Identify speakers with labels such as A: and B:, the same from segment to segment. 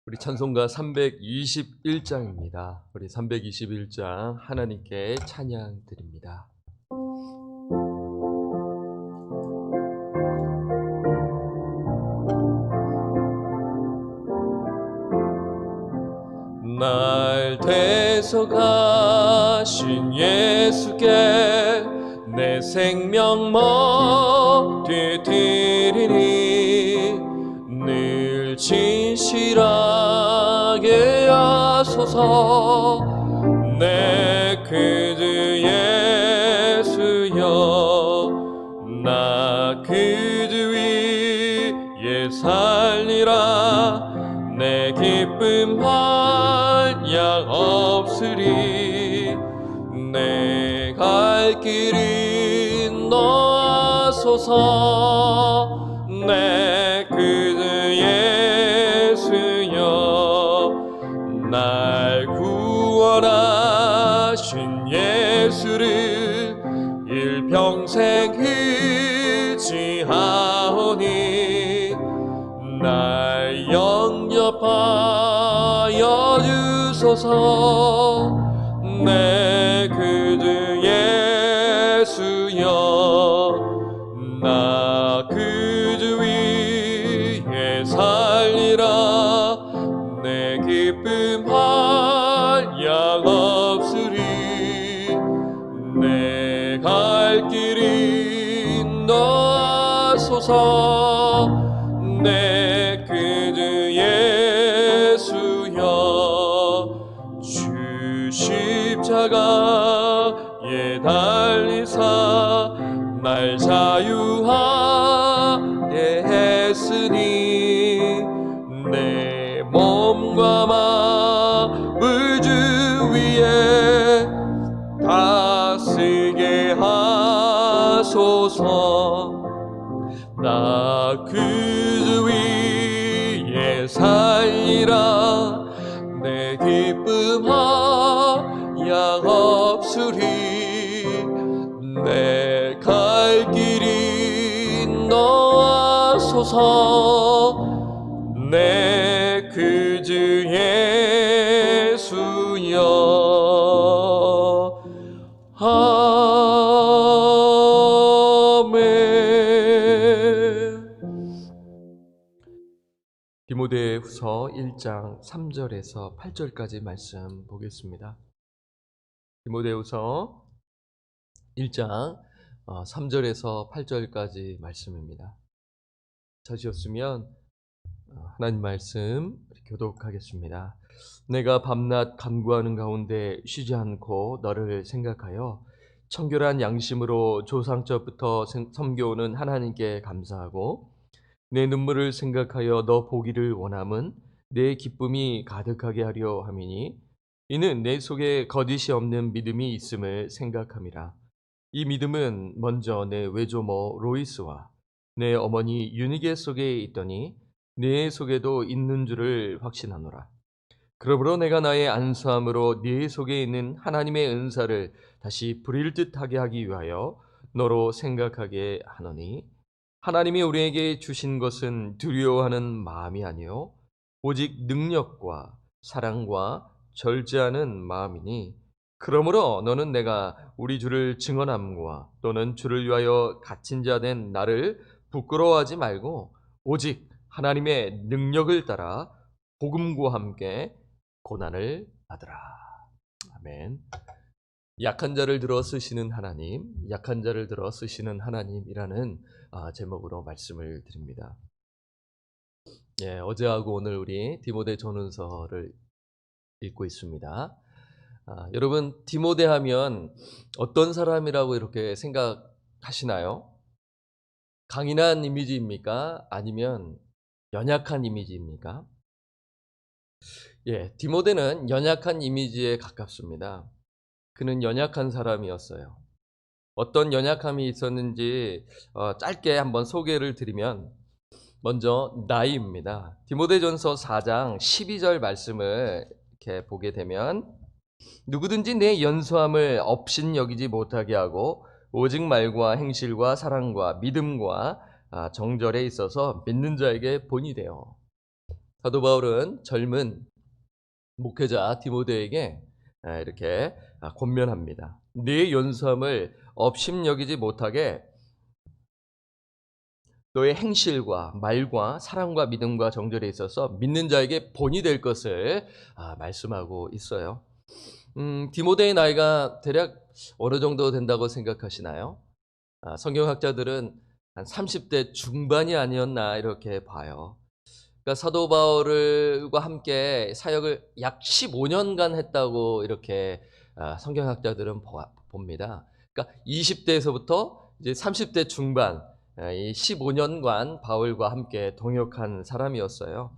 A: 우리 찬송가 321장입니다. 우리 321장 하나님께 찬양 드립니다. 날 대속하신 예수께 내 생명 모두 드리니 늘 진실하게 하소서. 내 구주 예수여, 나 구주 위에 살리라. 내 기쁨 한량 없으리. 내 갈 길이 인도하소서. 내 구주 예수여, 날 구원하신 예수를 일평생 의지하오니 날 영접하여 주소서. 내 구주 예수여, 나 구주 위에 살리라. 내 기쁨 한량 없으리. 내 갈 길이 인도하소서. 내 구주 예수여, 주 십자가에 달리사 날 자유하게 했으니 내 몸과 마음을 주 위에 다스리게 하소서. 나 구주 위에 살리라. 내 기쁨 한량 없으리. 내 갈 길이 인도하소서. 내 구주 예수여. 디모데후서 1장 3절에서 8절까지 말씀 보겠습니다. 디모데후서 1장 3절에서 8절까지 말씀입니다. 찾으셨으면 하나님 말씀 교독하겠습니다. 내가 밤낮 간구하는 가운데 쉬지 않고 너를 생각하여 청결한 양심으로 조상적부터 섬겨오는 하나님께 감사하고 내 눈물을 생각하여 너 보기를 원함은 내 기쁨이 가득하게 하려 함이니 이는 내 속에 거짓이 없는 믿음이 있음을 생각함이라. 이 믿음은 먼저 내 외조모 로이스와 내 어머니 유니게 속에 있더니 네 속에도 있는 줄을 확신하노라. 그러므로 내가 나의 안수함으로 네 속에 있는 하나님의 은사를 다시 부릴 듯하게 하기 위하여 너로 생각하게 하노니 하나님이 우리에게 주신 것은 두려워하는 마음이 아니요 오직 능력과 사랑과 절제하는 마음이니 그러므로 너는 내가 우리 주를 증언함과 또는 주를 위하여 갇힌 자 된 나를 부끄러워하지 말고 오직 하나님의 능력을 따라 복음과 함께 고난을 받으라. 아멘. 약한 자를 들어 쓰시는 하나님, 약한 자를 들어 쓰시는 하나님이라는 제목으로 말씀을 드립니다. 어제하고 오늘 우리 디모데 전후서를 읽고 있습니다. 여러분, 디모데 하면 어떤 사람이라고 이렇게 생각하시나요? 강인한 이미지입니까? 아니면 연약한 이미지입니까? 디모데는 연약한 이미지에 가깝습니다. 그는 연약한 사람이었어요. 어떤 연약함이 있었는지 짧게 한번 소개를 드리면 먼저 나이입니다. 디모데전서 4장 12절 말씀을 이렇게 보게 되면 누구든지 내 연소함을 업신여기지 못하게 하고 오직 말과 행실과 사랑과 믿음과 정절에 있어서 믿는 자에게 본이 되어. 사도 바울은 젊은 목회자 디모데에게 이렇게 권면합니다. 네 연수함을 업심여기지 못하게 너의 행실과 말과 사랑과 믿음과 정절에 있어서 믿는 자에게 본이 될 것을 말씀하고 있어요. 디모데의 나이가 대략 어느 정도 된다고 생각하시나요? 성경학자들은 한 30대 중반이 아니었나 이렇게 봐요. 그러니까 사도 바울과 함께 사역을 약 15년간 했다고 이렇게 성경학자들은 봅니다. 그러니까 20대에서부터 이제 30대 중반 이 15년간 바울과 함께 동역한 사람이었어요.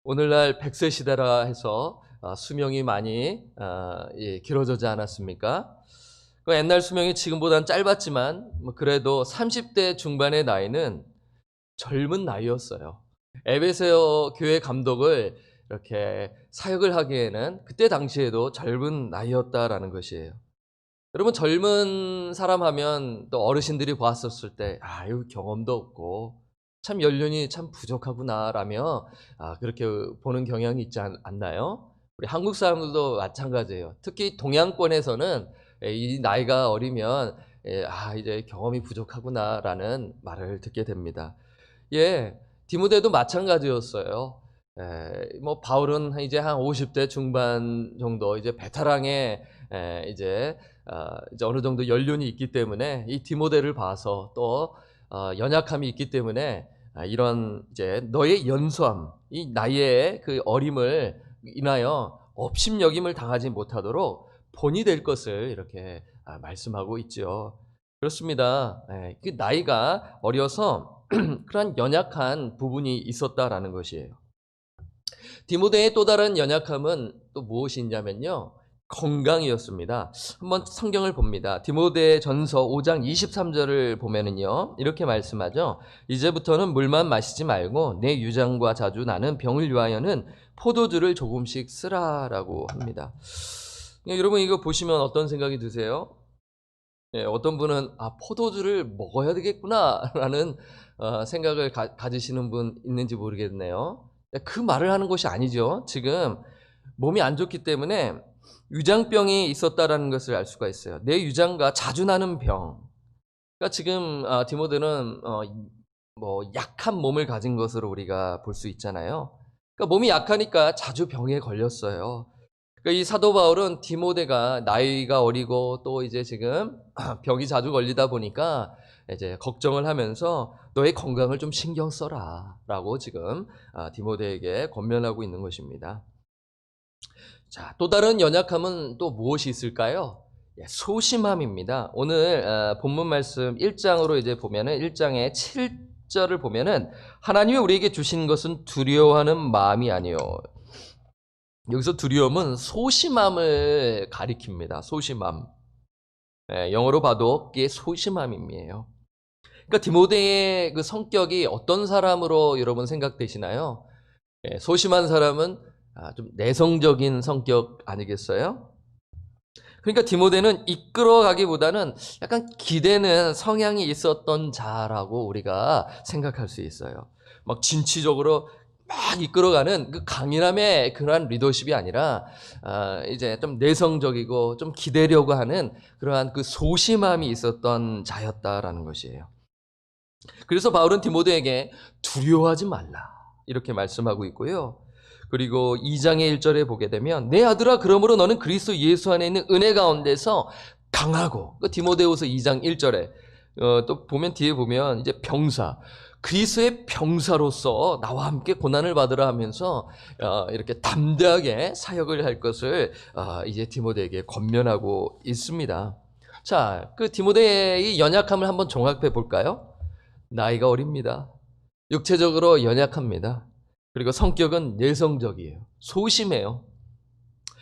A: 오늘날 100세 시대라 해서 수명이 많이 길어지지 않았습니까? 그 옛날 수명이 지금보다는 짧았지만 그래도 30대 중반의 나이는 젊은 나이였어요. 에베소 교회 감독을 이렇게 사역을 하기에는 그때 당시에도 젊은 나이였다라는 것이에요. 여러분 젊은 사람 하면 또 어르신들이 보았었을 때 이거 경험도 없고 참 연륜이 참 부족하구나라며 그렇게 보는 경향이 있지 않나요? 우리 한국 사람들도 마찬가지예요. 특히 동양권에서는 이 나이가 어리면 이제 경험이 부족하구나라는 말을 듣게 됩니다. 디모데도 마찬가지였어요. 뭐 바울은 이제 한 50대 중반 정도 이제 베테랑의 이제 어느 정도 연륜이 있기 때문에 이 디모데를 봐서 또 연약함이 있기 때문에 이런 이제 너의 연소함, 이 나이의 그 어림을 인하여 업심여김을 당하지 못하도록 본이 될 것을 이렇게 말씀하고 있죠. 그렇습니다. 그 나이가 어려서 그런 연약한 부분이 있었다라는 것이에요. 디모데의 또 다른 연약함은 또 무엇이 있냐면요. 건강이었습니다. 한번 성경을 봅니다. 디모데 전서 5장 23절을 보면은요. 이렇게 말씀하죠. 이제부터는 물만 마시지 말고 내 유장과 자주 나는 병을 위하여는 포도주를 조금씩 쓰라라고 합니다. 여러분 이거 보시면 어떤 생각이 드세요? 어떤 분은 포도주를 먹어야 되겠구나라는 생각을 가지시는 분 있는지 모르겠네요. 그 말을 하는 것이 아니죠. 지금 몸이 안 좋기 때문에 유장병이 있었다라는 것을 알 수가 있어요. 내 유장과 자주 나는 병. 그러니까 지금 디모데는 뭐 약한 몸을 가진 것으로 우리가 볼 수 있잖아요. 그러니까 몸이 약하니까 자주 병에 걸렸어요. 그러니까 이 사도 바울은 디모데가 나이가 어리고 또 이제 지금 병이 자주 걸리다 보니까 이제 걱정을 하면서 너의 건강을 좀 신경 써라라고 지금 디모데에게 권면하고 있는 것입니다. 자, 또 다른 연약함은 또 무엇이 있을까요? 소심함입니다. 오늘 본문 말씀 1장으로 이제 보면은 1장의 7절을 보면은 하나님이 우리에게 주신 것은 두려워하는 마음이 아니요. 여기서 두려움은 소심함을 가리킵니다. 소심함. 영어로 봐도 그게 소심함이에요. 그러니까 디모데의 그 성격이 어떤 사람으로 여러분 생각되시나요? 소심한 사람은 좀 내성적인 성격 아니겠어요? 그러니까 디모데는 이끌어가기보다는 약간 기대는 성향이 있었던 자라고 우리가 생각할 수 있어요. 막 진취적으로 막 이끌어가는 그 강인함의 그러한 리더십이 아니라 이제 좀 내성적이고 좀 기대려고 하는 그러한 그 소심함이 있었던 자였다라는 것이에요. 그래서 바울은 디모데에게 두려워하지 말라 이렇게 말씀하고 있고요. 그리고 2장의 1절에 보게 되면 내 아들아 그러므로 너는 그리스도 예수 안에 있는 은혜 가운데서 강하고 디모데후서 2장 1절에 또 보면 뒤에 보면 이제 병사 그리스도의 병사로서 나와 함께 고난을 받으라 하면서 이렇게 담대하게 사역을 할 것을 이제 디모데에게 권면하고 있습니다. 자, 그 디모데의 연약함을 한번 종합해 볼까요? 나이가 어립니다. 육체적으로 연약합니다. 그리고 성격은 내성적이에요. 소심해요.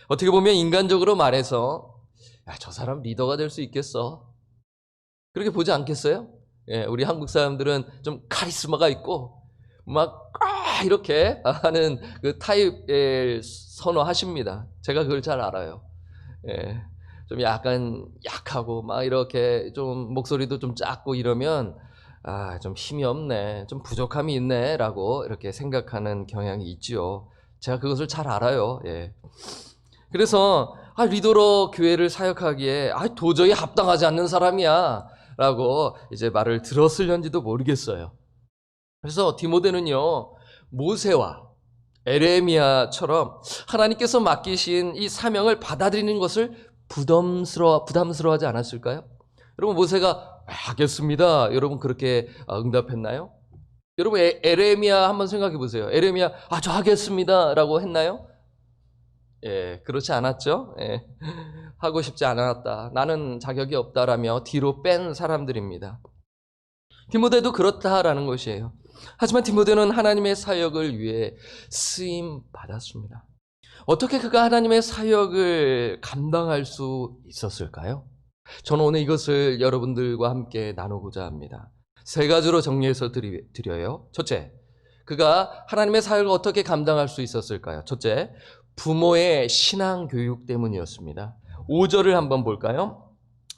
A: 어떻게 보면 인간적으로 말해서 저 사람 리더가 될 수 있겠어? 그렇게 보지 않겠어요? 우리 한국 사람들은 좀 카리스마가 있고 막 이렇게 하는 그 타입을 선호하십니다. 제가 그걸 잘 알아요. 좀 약간 약하고 막 이렇게 좀 목소리도 좀 작고 이러면 좀 힘이 없네, 좀 부족함이 있네 라고 이렇게 생각하는 경향이 있지요. 제가 그것을 잘 알아요. 예. 그래서 리더로 교회를 사역하기에 도저히 합당하지 않는 사람이야 라고 이제 말을 들었을런지도 모르겠어요. 그래서 디모데는요, 모세와 에레미야처럼 하나님께서 맡기신 이 사명을 받아들이는 것을 부담스러워하지 않았을까요? 여러분, 모세가 하겠습니다, 여러분 그렇게 응답했나요? 여러분, 에레미야 한번 생각해 보세요. 에레미야 저 하겠습니다 라고 했나요? 예, 그렇지 않았죠. 예, 하고 싶지 않았다, 나는 자격이 없다라며 뒤로 뺀 사람들입니다. 디모데도 그렇다라는 것이에요. 하지만 디모데는 하나님의 사역을 위해 쓰임 받았습니다. 어떻게 그가 하나님의 사역을 감당할 수 있었을까요? 저는 오늘 이것을 여러분들과 함께 나누고자 합니다. 세 가지로 정리해서 드려요. 첫째, 그가 하나님의 사역을 어떻게 감당할 수 있었을까요? 첫째, 부모의 신앙 교육 때문이었습니다. 5절을 한번 볼까요?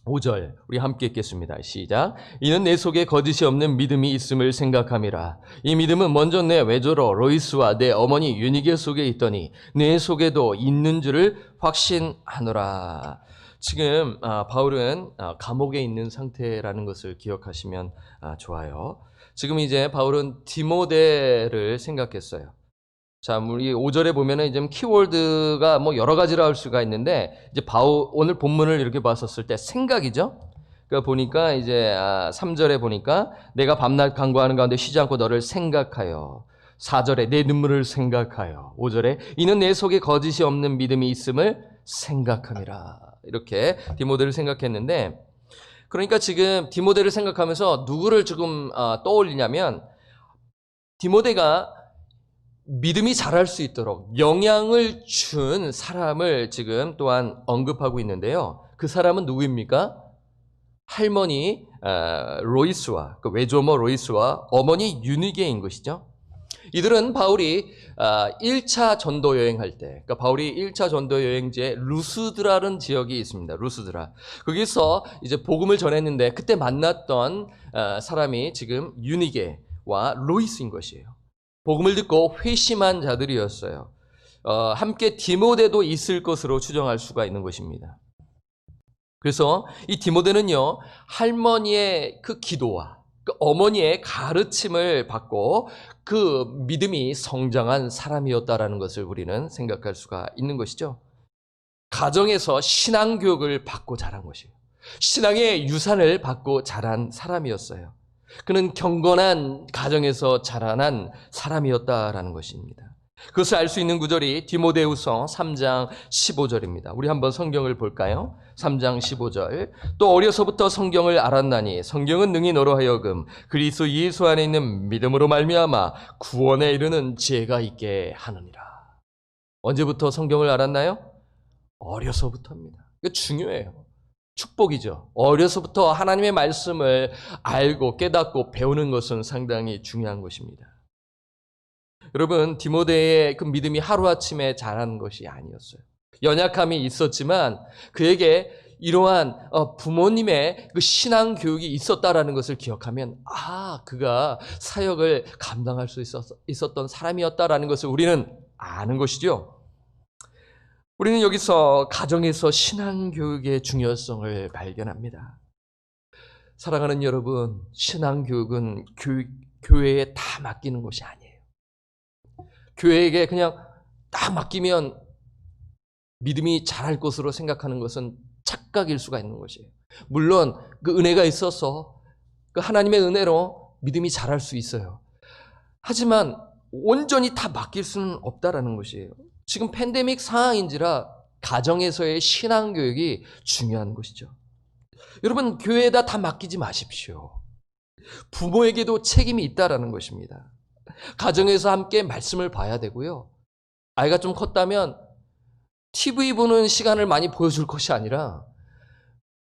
A: 5절 우리 함께 읽겠습니다. 시작. 이는 내 속에 거짓이 없는 믿음이 있음을 생각함이라. 이 믿음은 먼저 내 외조로 로이스와 내 어머니 유니게 속에 있더니 내 속에도 있는 줄을 확신하노라. 지금 바울은 감옥에 있는 상태라는 것을 기억하시면 좋아요. 지금 이제 바울은 디모데를 생각했어요. 자, 우리 5절에 보면은 이제 키워드가 뭐 여러 가지라 할 수가 있는데, 이제 오늘 본문을 이렇게 봤었을 때 생각이죠. 그러니까 보니까 이제 3절에 보니까 내가 밤낮 간구하는 가운데 쉬지 않고 너를 생각하여. 4절에 내 눈물을 생각하여. 5절에 이는 내 속에 거짓이 없는 믿음이 있음을 생각함이라. 이렇게 디모데를 생각했는데, 그러니까 지금 디모데를 생각하면서 누구를 조금 떠올리냐면, 디모데가 믿음이 자랄 수 있도록 영향을 준 사람을 지금 또한 언급하고 있는데요. 그 사람은 누구입니까? 할머니 로이스와 그 외조모 로이스와 어머니 유니게인 것이죠. 이들은 바울이 1차 전도 여행할 때, 그러니까 바울이 1차 전도 여행지에 루스드라는 지역이 있습니다. 루스드라. 거기서 이제 복음을 전했는데 그때 만났던 사람이 지금 유니게와 로이스인 것이에요. 복음을 듣고 회심한 자들이었어요. 함께 디모데도 있을 것으로 추정할 수가 있는 것입니다. 그래서 이 디모데는요, 할머니의 그 기도와 그 어머니의 가르침을 받고 그 믿음이 성장한 사람이었다라는 것을 우리는 생각할 수가 있는 것이죠. 가정에서 신앙교육을 받고 자란 것이에요. 신앙의 유산을 받고 자란 사람이었어요. 그는 경건한 가정에서 자라난 사람이었다라는 것입니다. 그것을 알 수 있는 구절이 디모데후서 3장 15절입니다. 우리 한번 성경을 볼까요? 3장 15절. 또 어려서부터 성경을 알았나니 성경은 능히 너로 하여금 그리스도 예수 안에 있는 믿음으로 말미암아 구원에 이르는 지혜가 있게 하느니라. 언제부터 성경을 알았나요? 어려서부터입니다. 이거 중요해요. 축복이죠. 어려서부터 하나님의 말씀을 알고 깨닫고 배우는 것은 상당히 중요한 것입니다. 여러분, 디모데의 그 믿음이 하루아침에 자란 것이 아니었어요. 연약함이 있었지만 그에게 이러한 부모님의 그 신앙 교육이 있었다라는 것을 기억하면 그가 사역을 감당할 수 있었던 사람이었다라는 것을 우리는 아는 것이죠. 우리는 여기서 가정에서 신앙교육의 중요성을 발견합니다. 사랑하는 여러분, 신앙교육은 교회에 다 맡기는 것이 아니에요. 교회에게 그냥 딱 맡기면 믿음이 자랄 것으로 생각하는 것은 착각일 수가 있는 것이에요. 물론 그 은혜가 있어서 그 하나님의 은혜로 믿음이 자랄 수 있어요. 하지만 온전히 다 맡길 수는 없다라는 것이에요. 지금 팬데믹 상황인지라 가정에서의 신앙교육이 중요한 것이죠. 여러분, 교회에다 다 맡기지 마십시오. 부모에게도 책임이 있다라는 것입니다. 가정에서 함께 말씀을 봐야 되고요. 아이가 좀 컸다면 TV 보는 시간을 많이 보여줄 것이 아니라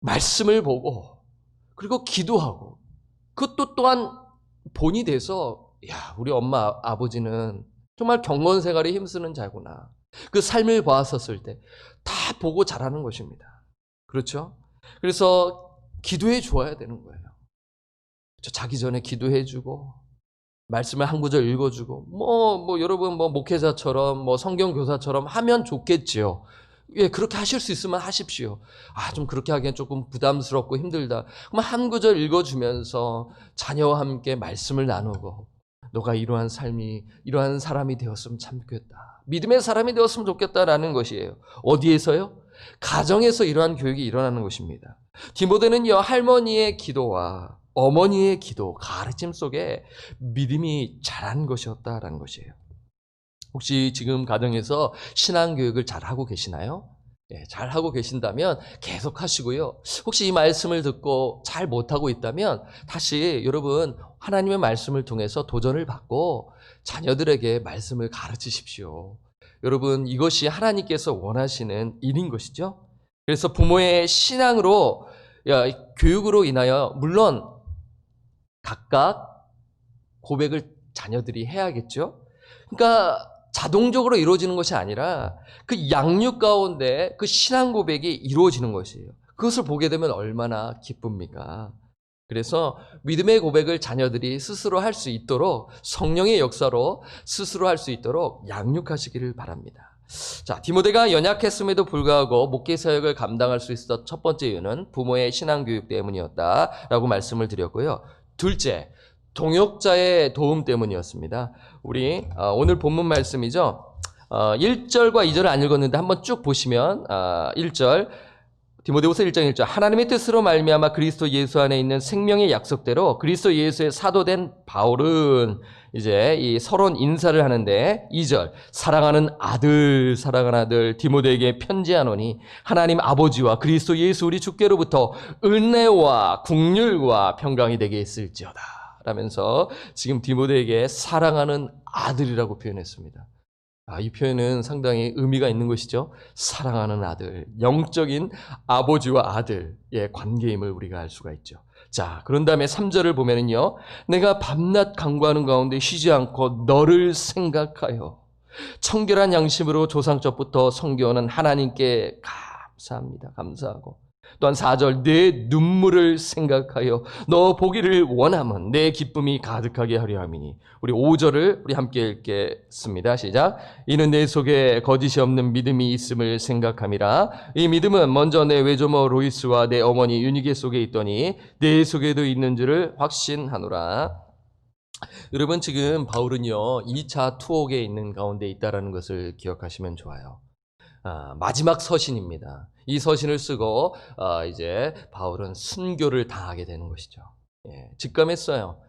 A: 말씀을 보고 그리고 기도하고, 그것도 또한 본이 돼서 우리 엄마 아버지는 정말 경건 생활에 힘쓰는 자구나, 그 삶을 보았었을 때 다 보고 자라는 것입니다. 그렇죠? 그래서 기도해 주어야 되는 거예요. 자기 전에 기도해주고 말씀을 한 구절 읽어주고 여러분 목회자처럼 성경 교사처럼 하면 좋겠지요. 예, 그렇게 하실 수 있으면 하십시오. 좀 그렇게 하기엔 조금 부담스럽고 힘들다. 그럼 한 구절 읽어주면서 자녀와 함께 말씀을 나누고 너가 이러한 사람이 되었으면 참 좋겠다. 믿음의 사람이 되었으면 좋겠다라는 것이에요. 어디에서요? 가정에서 이러한 교육이 일어나는 것입니다. 디모데는요, 할머니의 기도와 어머니의 기도, 가르침 속에 믿음이 자란 것이었다라는 것이에요. 혹시 지금 가정에서 신앙교육을 잘하고 계시나요? 네, 잘하고 계신다면 계속 하시고요. 혹시 이 말씀을 듣고 잘 못하고 있다면 다시 여러분 하나님의 말씀을 통해서 도전을 받고 자녀들에게 말씀을 가르치십시오. 여러분 이것이 하나님께서 원하시는 일인 것이죠. 그래서 부모의 신앙으로 교육으로 인하여 물론 각각 고백을 자녀들이 해야겠죠. 그러니까 자동적으로 이루어지는 것이 아니라 그 양육 가운데 그 신앙 고백이 이루어지는 것이에요. 그것을 보게 되면 얼마나 기쁩니까? 그래서 믿음의 고백을 자녀들이 스스로 할 수 있도록 성령의 역사로 스스로 할 수 있도록 양육하시기를 바랍니다. 자, 디모데가 연약했음에도 불구하고 목회 사역을 감당할 수 있었던 첫 번째 이유는 부모의 신앙 교육 때문이었다라고 말씀을 드렸고요. 둘째, 동역자의 도움 때문이었습니다. 우리 오늘 본문 말씀이죠. 1절과 2절을 안 읽었는데 한번 쭉 보시면 1절 디모데후서 1장 1절 하나님의 뜻으로 말미암아 그리스도 예수 안에 있는 생명의 약속대로 그리스도 예수의 사도된 바울은 이제 이 서론 인사를 하는데 2절 사랑하는 아들 디모데에게 편지하노니 하나님 아버지와 그리스도 예수 우리 주께로부터 은혜와 긍휼과 평강이 되게 있을지어다 라면서 지금 디모데에게 사랑하는 아들이라고 표현했습니다. 이 표현은 상당히 의미가 있는 것이죠. 사랑하는 아들, 영적인 아버지와 아들의 관계임을 우리가 알 수가 있죠. 자, 그런 다음에 3절을 보면은요, 내가 밤낮 간구하는 가운데 쉬지 않고 너를 생각하여 청결한 양심으로 조상적부터 섬겨오는 하나님께 감사합니다. 감사하고 또한 4절 내 눈물을 생각하여 너 보기를 원하면 내 기쁨이 가득하게 하려 함이니 우리 5절을 우리 함께 읽겠습니다. 시작. 이는 내 속에 거짓이 없는 믿음이 있음을 생각함이라. 이 믿음은 먼저 내 외조모 로이스와 내 어머니 유니게 속에 있더니 내 속에도 있는 줄을 확신하노라. 여러분 지금 바울은요 2차 투옥에 있는 가운데 있다는 것을 기억하시면 좋아요. 마지막 서신입니다. 이 서신을 쓰고 이제 바울은 순교를 당하게 되는 것이죠. 직감했어요.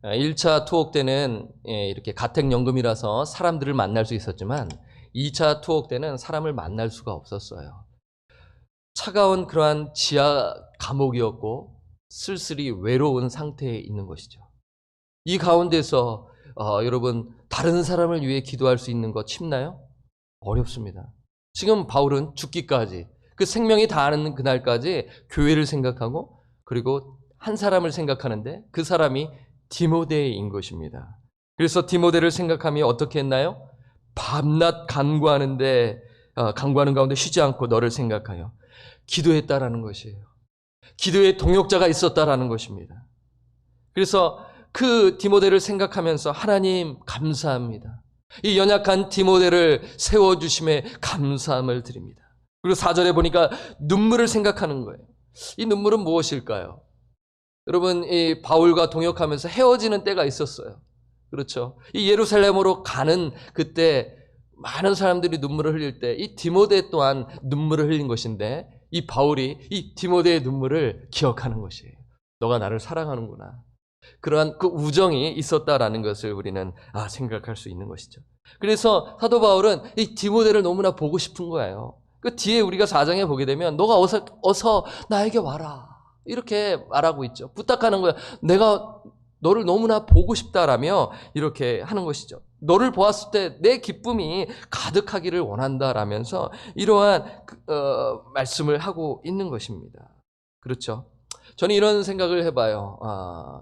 A: 1차 투옥 때는 이렇게 가택연금이라서 사람들을 만날 수 있었지만 2차 투옥 때는 사람을 만날 수가 없었어요. 차가운 그러한 지하 감옥이었고 쓸쓸히 외로운 상태에 있는 것이죠. 이 가운데서 여러분 다른 사람을 위해 기도할 수 있는 것 쉽나요? 어렵습니다. 지금 바울은 죽기까지 그 생명이 다하는 그날까지 교회를 생각하고 그리고 한 사람을 생각하는데 그 사람이 디모데인 것입니다. 그래서 디모데를 생각하며 어떻게 했나요? 밤낮 간구하는 가운데 쉬지 않고 너를 생각하여 기도했다라는 것이에요. 기도에 동역자가 있었다라는 것입니다. 그래서 그 디모데를 생각하면서 하나님 감사합니다. 이 연약한 디모데를 세워주심에 감사함을 드립니다. 그리고 4절에 보니까 눈물을 생각하는 거예요. 이 눈물은 무엇일까요? 여러분, 이 바울과 동역하면서 헤어지는 때가 있었어요. 그렇죠? 이 예루살렘으로 가는 그때 많은 사람들이 눈물을 흘릴 때 이 디모데 또한 눈물을 흘린 것인데 이 바울이 이 디모데의 눈물을 기억하는 것이에요. 너가 나를 사랑하는구나. 그러한 그 우정이 있었다라는 것을 우리는 생각할 수 있는 것이죠. 그래서 사도 바울은 이 디모데를 너무나 보고 싶은 거예요. 그 뒤에 우리가 4장에 보게 되면 너가 어서 나에게 와라 이렇게 말하고 있죠. 부탁하는 거야. 내가 너를 너무나 보고 싶다라며 이렇게 하는 것이죠. 너를 보았을 때 내 기쁨이 가득하기를 원한다라면서 이러한 말씀을 하고 있는 것입니다. 그렇죠? 저는 이런 생각을 해봐요.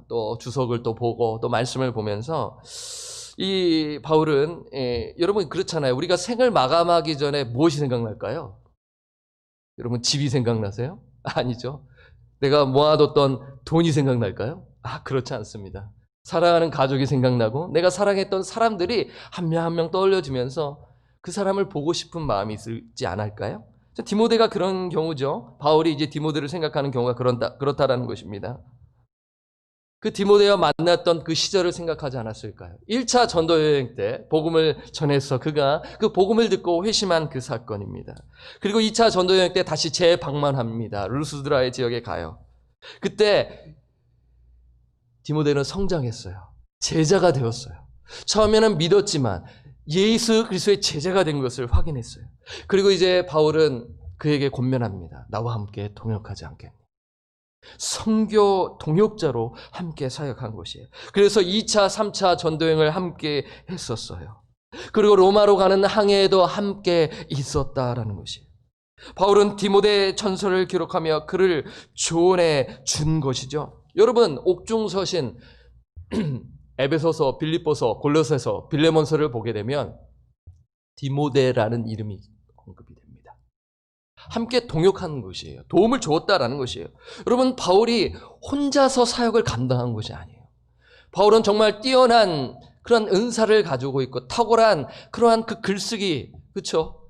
A: 또 주석을 또 보고 또 말씀을 보면서 이 바울은 여러분 그렇잖아요. 우리가 생을 마감하기 전에 무엇이 생각날까요? 여러분 집이 생각나세요? 아니죠. 내가 모아뒀던 돈이 생각날까요? 그렇지 않습니다. 사랑하는 가족이 생각나고 내가 사랑했던 사람들이 한 명 한 명 떠올려지면서 그 사람을 보고 싶은 마음이 있지 않을까요? 디모데가 그런 경우죠. 바울이 이제 디모데를 생각하는 경우가 그렇다라는 것입니다. 그 디모데와 만났던 그 시절을 생각하지 않았을까요? 1차 전도 여행 때 복음을 전해서 그가 그 복음을 듣고 회심한 그 사건입니다. 그리고 2차 전도 여행 때 다시 재방문합니다. 루스드라의 지역에 가요. 그때 디모데는 성장했어요. 제자가 되었어요. 처음에는 믿었지만 예수 그리스도의 제자가 된 것을 확인했어요. 그리고 이제 바울은 그에게 권면합니다. 나와 함께 동역하지 않겠니? 선교 동역자로 함께 사역한 것이에요. 그래서 2차, 3차 전도여행을 함께 했었어요. 그리고 로마로 가는 항해에도 함께 있었다라는 것이에요. 바울은 디모데 전서를 기록하며 그를 조언해 준 것이죠. 여러분, 옥중서신 에베소서, 빌립보서, 골로새서, 빌레몬서를 보게 되면 디모데라는 이름이 언급이 됩니다. 함께 동역하는 것이에요. 도움을 주었다라는 것이에요. 여러분, 바울이 혼자서 사역을 감당한 것이 아니에요. 바울은 정말 뛰어난 그런 은사를 가지고 있고 탁월한 그러한 그 글쓰기, 그렇죠?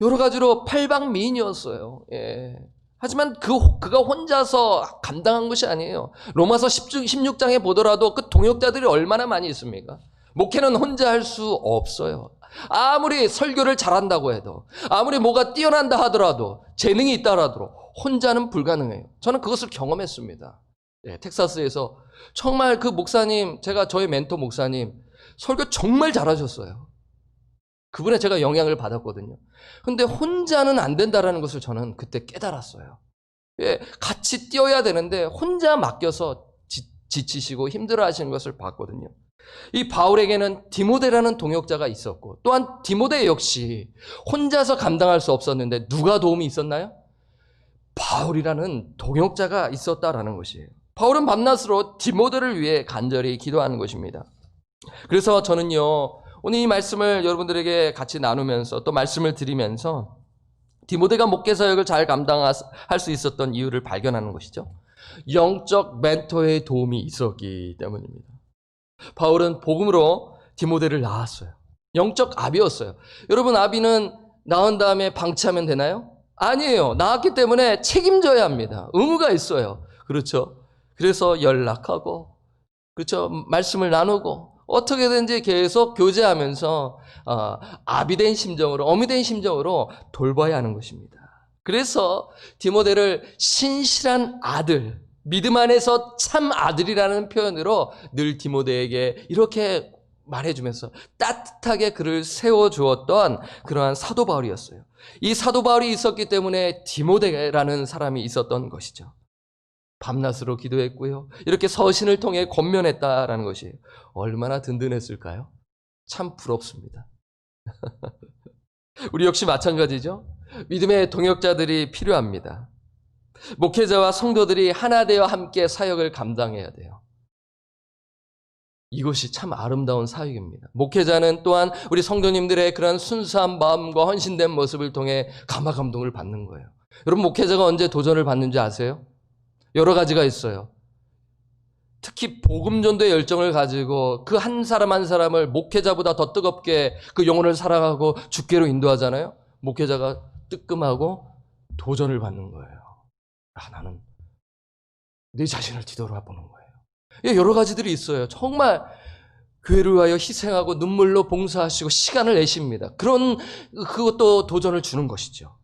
A: 여러 가지로 팔방미인이었어요. 예. 하지만 그가 혼자서 감당한 것이 아니에요. 로마서 16장에 보더라도 그 동역자들이 얼마나 많이 있습니까? 목회는 혼자 할 수 없어요. 아무리 설교를 잘한다고 해도, 아무리 뭐가 뛰어난다 하더라도, 재능이 있다 하더라도 혼자는 불가능해요. 저는 그것을 경험했습니다. 예, 텍사스에서 정말 그 목사님, 저의 멘토 목사님 설교 정말 잘하셨어요. 그분에 제가 영향을 받았거든요. 근데 혼자는 안 된다라는 것을 저는 그때 깨달았어요. 예, 같이 뛰어야 되는데 혼자 맡겨서 지치시고 힘들어 하시는 것을 봤거든요. 이 바울에게는 디모데라는 동역자가 있었고 또한 디모데 역시 혼자서 감당할 수 없었는데 누가 도움이 있었나요? 바울이라는 동역자가 있었다라는 것이에요. 바울은 밤낮으로 디모데를 위해 간절히 기도하는 것입니다. 그래서 저는요, 오늘 이 말씀을 여러분들에게 같이 나누면서 또 말씀을 드리면서 디모데가 목회 사역을 잘 감당할 수 있었던 이유를 발견하는 것이죠. 영적 멘토의 도움이 있었기 때문입니다. 바울은 복음으로 디모데를 낳았어요. 영적 아비였어요. 여러분, 아비는 낳은 다음에 방치하면 되나요? 아니에요. 낳았기 때문에 책임져야 합니다. 의무가 있어요. 그렇죠? 그래서 연락하고, 그렇죠? 말씀을 나누고 어떻게든지 계속 교제하면서 아비된 심정으로, 어미된 심정으로 돌봐야 하는 것입니다. 그래서 디모데를 신실한 아들, 믿음 안에서 참 아들이라는 표현으로 늘 디모데에게 이렇게 말해주면서 따뜻하게 그를 세워주었던 그러한 사도 바울이었어요. 이 사도 바울이 있었기 때문에 디모데라는 사람이 있었던 것이죠. 밤낮으로 기도했고요. 이렇게 서신을 통해 권면했다라는 것이 얼마나 든든했을까요? 참 부럽습니다. 우리 역시 마찬가지죠. 믿음의 동역자들이 필요합니다. 목회자와 성도들이 하나 되어 함께 사역을 감당해야 돼요. 이것이 참 아름다운 사역입니다. 목회자는 또한 우리 성도님들의 그런 순수한 마음과 헌신된 모습을 통해 감화 감동을 받는 거예요. 여러분, 목회자가 언제 도전을 받는지 아세요? 여러 가지가 있어요. 특히 복음 전도의 열정을 가지고 그 한 사람 한 사람을 목회자보다 더 뜨겁게 그 영혼을 사랑하고 주께로 인도하잖아요. 목회자가 뜨끔하고 도전을 받는 거예요. 나는 내 자신을 뒤돌아보는 거예요. 여러 가지들이 있어요. 정말 교회를 위하여 희생하고 눈물로 봉사하시고 시간을 내십니다. 그것도 도전을 주는 것이죠.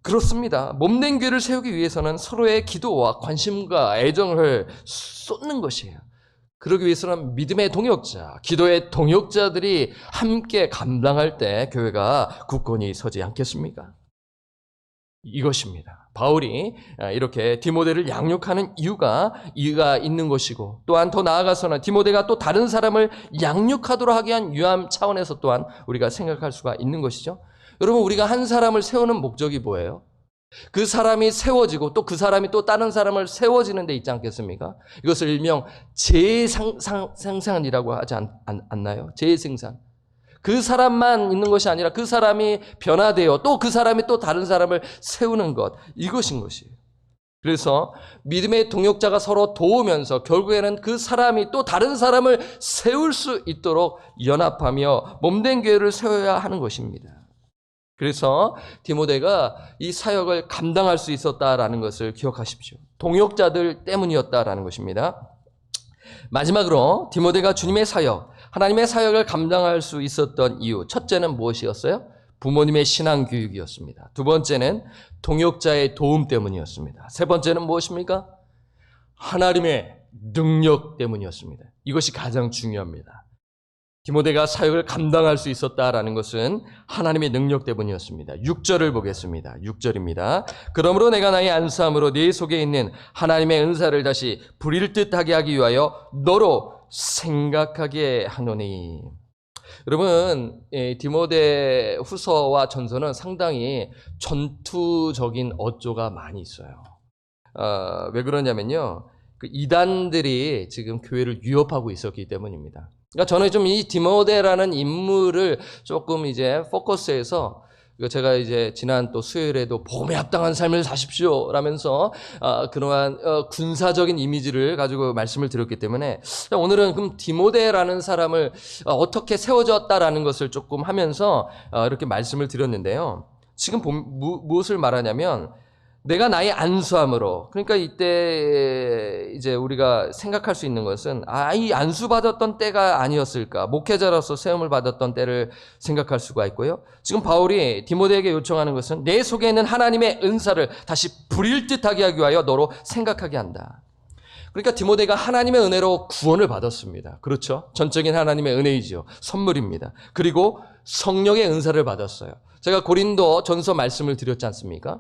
A: 그렇습니다. 몸된 교회를 세우기 위해서는 서로의 기도와 관심과 애정을 쏟는 것이에요. 그러기 위해서는 믿음의 동역자, 기도의 동역자들이 함께 감당할 때 교회가 굳건히 서지 않겠습니까? 이것입니다. 바울이 이렇게 디모데를 양육하는 이유가 있는 것이고, 또한 더 나아가서는 디모데가 또 다른 사람을 양육하도록 하기 위한 유함 차원에서 또한 우리가 생각할 수가 있는 것이죠. 여러분, 우리가 한 사람을 세우는 목적이 뭐예요? 그 사람이 세워지고 또 그 사람이 또 다른 사람을 세워지는 데 있지 않겠습니까? 이것을 일명 재생산이라고 하지 않나요? 재생산. 그 사람만 있는 것이 아니라 그 사람이 변화되어 또 그 사람이 또 다른 사람을 세우는 것, 이것인 것이에요. 그래서 믿음의 동역자가 서로 도우면서 결국에는 그 사람이 또 다른 사람을 세울 수 있도록 연합하며 몸된 교회를 세워야 하는 것입니다. 그래서 디모데가 이 사역을 감당할 수 있었다라는 것을 기억하십시오. 동역자들 때문이었다라는 것입니다. 마지막으로 디모데가 주님의 사역, 하나님의 사역을 감당할 수 있었던 이유, 첫째는 무엇이었어요? 부모님의 신앙 교육이었습니다. 두 번째는 동역자의 도움 때문이었습니다. 세 번째는 무엇입니까? 하나님의 능력 때문이었습니다. 이것이 가장 중요합니다. 디모데가 사역을 감당할 수 있었다라는 것은 하나님의 능력 때문이었습니다. 6절을 보겠습니다. 6절입니다. 그러므로 내가 나의 안수함으로 네 속에 있는 하나님의 은사를 다시 부릴 듯하게 하기 위하여 너로 생각하게 하노니. 여러분, 디모데 후서와 전서는 상당히 전투적인 어조가 많이 있어요. 왜 그러냐면요, 그 이단들이 지금 교회를 위협하고 있었기 때문입니다. 그러니까 저는 좀 이 디모데라는 인물을 조금 이제 포커스해서, 제가 이제 지난 또 수요일에도 복음에 합당한 삶을 사십시오 라면서 그러한 군사적인 이미지를 가지고 말씀을 드렸기 때문에 오늘은 그럼 디모데라는 사람을 어떻게 세워졌다라는 것을 조금 하면서 이렇게 말씀을 드렸는데요. 지금 무엇을 말하냐면, 내가 나의 안수함으로, 그러니까 이때 이제 우리가 생각할 수 있는 것은 이 안수받았던 때가 아니었을까, 목회자로서 세움을 받았던 때를 생각할 수가 있고요. 지금 바울이 디모데에게 요청하는 것은 내 속에 있는 하나님의 은사를 다시 부릴 듯하게 하기 위하여 너로 생각하게 한다. 그러니까 디모데가 하나님의 은혜로 구원을 받았습니다. 그렇죠? 전적인 하나님의 은혜이지요. 선물입니다. 그리고 성령의 은사를 받았어요. 제가 고린도 전서 말씀을 드렸지 않습니까?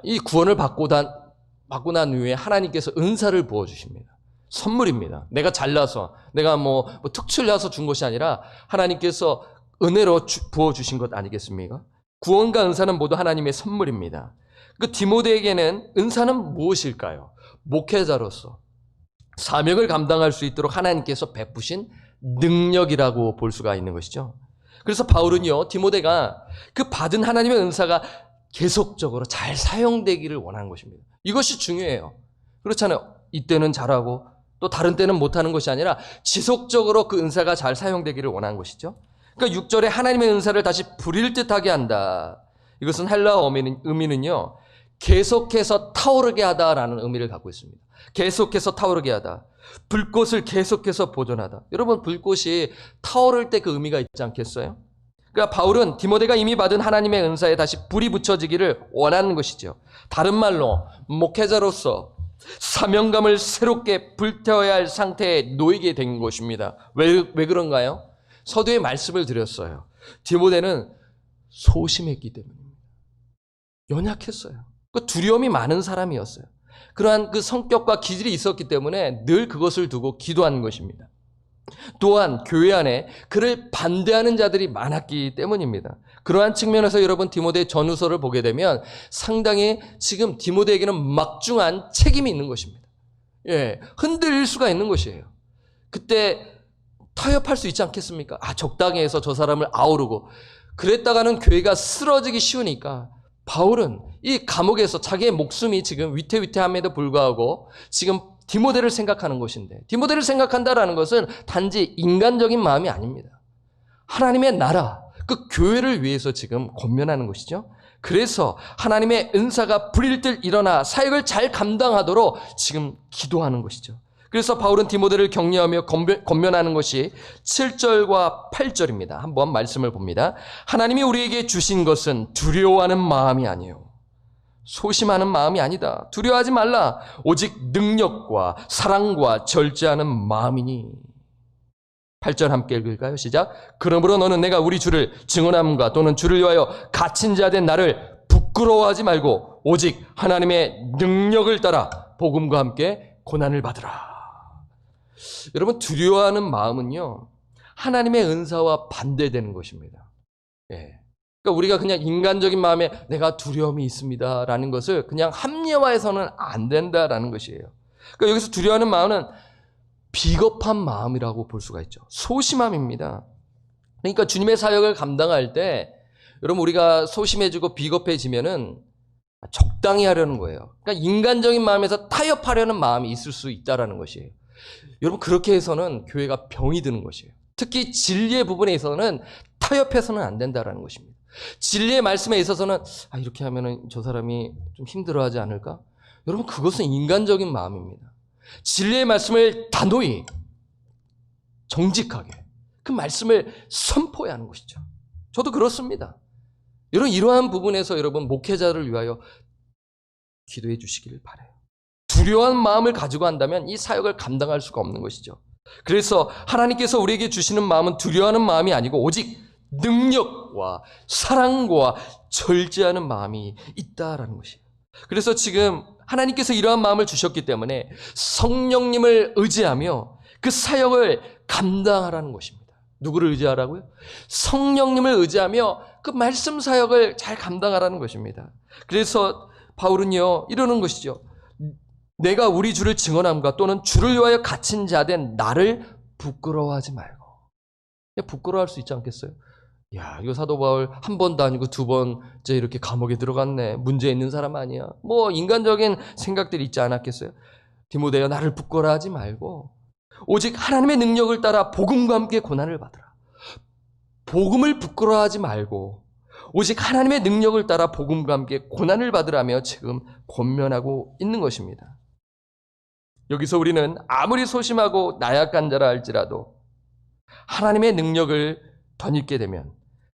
A: 이 구원을 받고 난 후에 하나님께서 은사를 부어주십니다. 선물입니다. 내가 잘나서, 내가 뭐 특출나서 준 것이 아니라 하나님께서 은혜로 부어주신 것 아니겠습니까? 구원과 은사는 모두 하나님의 선물입니다. 그 디모데에게는 은사는 무엇일까요? 목회자로서 사명을 감당할 수 있도록 하나님께서 베푸신 능력이라고 볼 수가 있는 것이죠. 그래서 바울은요, 디모데가 그 받은 하나님의 은사가 계속적으로 잘 사용되기를 원하는 것입니다. 이것이 중요해요. 그렇잖아요. 이때는 잘하고 또 다른 때는 못하는 것이 아니라 지속적으로 그 은사가 잘 사용되기를 원하는 것이죠. 그러니까 6절에 하나님의 은사를 다시 부릴 듯하게 한다. 이것은 헬라어 의미는요, 계속해서 타오르게 하다라는 의미를 갖고 있습니다. 계속해서 타오르게 하다. 불꽃을 계속해서 보존하다. 여러분, 불꽃이 타오를 때 그 의미가 있지 않겠어요? 그러니까 바울은 디모데가 이미 받은 하나님의 은사에 다시 불이 붙여지기를 원하는 것이죠. 다른 말로 목회자로서 사명감을 새롭게 불태워야 할 상태에 놓이게 된 것입니다. 왜 그런가요? 서두에 말씀을 드렸어요. 디모데는 소심했기 때문입니다. 연약했어요. 그 두려움이 많은 사람이었어요. 그러한 그 성격과 기질이 있었기 때문에 늘 그것을 두고 기도하는 것입니다. 또한 교회 안에 그를 반대하는 자들이 많았기 때문입니다. 그러한 측면에서 여러분 디모데 전후서를 보게 되면 상당히 지금 디모데에게는 막중한 책임이 있는 것입니다. 흔들릴 수가 있는 것이에요. 그때 타협할 수 있지 않겠습니까? 적당히 해서 저 사람을 아우르고 그랬다가는 교회가 쓰러지기 쉬우니까 바울은 이 감옥에서 자기의 목숨이 지금 위태위태함에도 불구하고 지금 디모데를 생각하는 것인데, 디모데를 생각한다라는 것은 단지 인간적인 마음이 아닙니다. 하나님의 나라, 그 교회를 위해서 지금 권면하는 것이죠. 그래서 하나님의 은사가 불일 듯 일어나 사역을 잘 감당하도록 지금 기도하는 것이죠. 그래서 바울은 디모데를 격려하며 권면하는 것이 7절과 8절입니다. 한번 말씀을 봅니다. 하나님이 우리에게 주신 것은 두려워하는 마음이 아니에요. 소심하는 마음이 아니다. 두려워하지 말라. 오직 능력과 사랑과 절제하는 마음이니. 8절 함께 읽을까요? 시작. 그러므로 너는 내가 우리 주를 증언함과 또는 주를 위하여 갇힌 자 된 나를 부끄러워하지 말고 오직 하나님의 능력을 따라 복음과 함께 고난을 받으라. 여러분, 두려워하는 마음은요, 하나님의 은사와 반대되는 것입니다. 그러니까 우리가 그냥 인간적인 마음에 내가 두려움이 있습니다라는 것을 그냥 합리화해서는 안 된다라는 것이에요. 그러니까 여기서 두려워하는 마음은 비겁한 마음이라고 볼 수가 있죠. 소심함입니다. 그러니까 주님의 사역을 감당할 때 여러분 우리가 소심해지고 비겁해지면은 적당히 하려는 거예요. 그러니까 인간적인 마음에서 타협하려는 마음이 있을 수 있다는 것이에요. 여러분, 그렇게 해서는 교회가 병이 드는 것이에요. 특히 진리의 부분에 있어서는 타협해서는 안 된다는 것입니다. 진리의 말씀에 있어서는 이렇게 하면은 저 사람이 좀 힘들어하지 않을까? 여러분, 그것은 인간적인 마음입니다. 진리의 말씀을 단호히 정직하게 그 말씀을 선포해야 하는 것이죠. 저도 그렇습니다. 여러분, 이러한 부분에서 여러분 목회자를 위하여 기도해 주시기를 바라요. 두려워한 마음을 가지고 한다면 이 사역을 감당할 수가 없는 것이죠. 그래서 하나님께서 우리에게 주시는 마음은 두려워하는 마음이 아니고 오직 능력과 사랑과 절제하는 마음이 있다라는 것이에요. 그래서 지금 하나님께서 이러한 마음을 주셨기 때문에 성령님을 의지하며 그 사역을 감당하라는 것입니다. 누구를 의지하라고요? 성령님을 의지하며 그 말씀 사역을 잘 감당하라는 것입니다. 그래서 바울은요 이러는 것이죠. 내가 우리 주를 증언함과 또는 주를 위하여 갇힌 자 된 나를 부끄러워하지 말고. 부끄러워할 수 있지 않겠어요? 야, 이거 사도 바울 한 번도 아니고 두 번째 이렇게 감옥에 들어갔네. 문제 있는 사람 아니야. 뭐 인간적인 생각들이 있지 않았겠어요? 디모데여, 나를 부끄러워하지 말고 오직 하나님의 능력을 따라 복음과 함께 고난을 받으라. 복음을 부끄러워하지 말고 오직 하나님의 능력을 따라 복음과 함께 고난을 받으라며 지금 권면하고 있는 것입니다. 여기서 우리는 아무리 소심하고 나약한 자라 할지라도 하나님의 능력을 덧입게 되면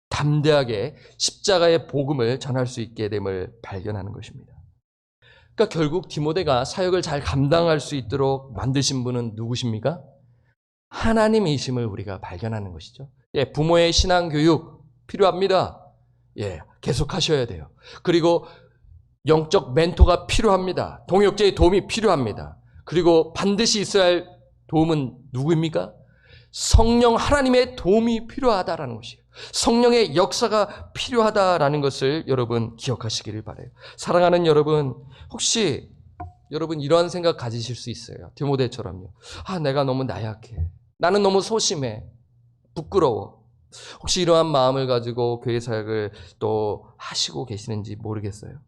A: 담대하게 십자가의 복음을 전할 수 있게 됨을 발견하는 것입니다. 그러니까 결국 디모데가 사역을 잘 감당할 수 있도록 만드신 분은 누구십니까? 하나님이심을 우리가 발견하는 것이죠. 부모의 신앙교육 필요합니다. 계속 하셔야 돼요. 그리고 영적 멘토가 필요합니다. 동역자의 도움이 필요합니다. 그리고 반드시 있어야 할 도움은 누구입니까? 성령 하나님의 도움이 필요하다라는 것이에요. 성령의 역사가 필요하다라는 것을 여러분 기억하시기를 바라요. 사랑하는 여러분, 혹시 여러분 이러한 생각 가지실 수 있어요. 디모데처럼요. 내가 너무 나약해. 나는 너무 소심해. 부끄러워. 혹시 이러한 마음을 가지고 교회 사역을 또 하시고 계시는지 모르겠어요.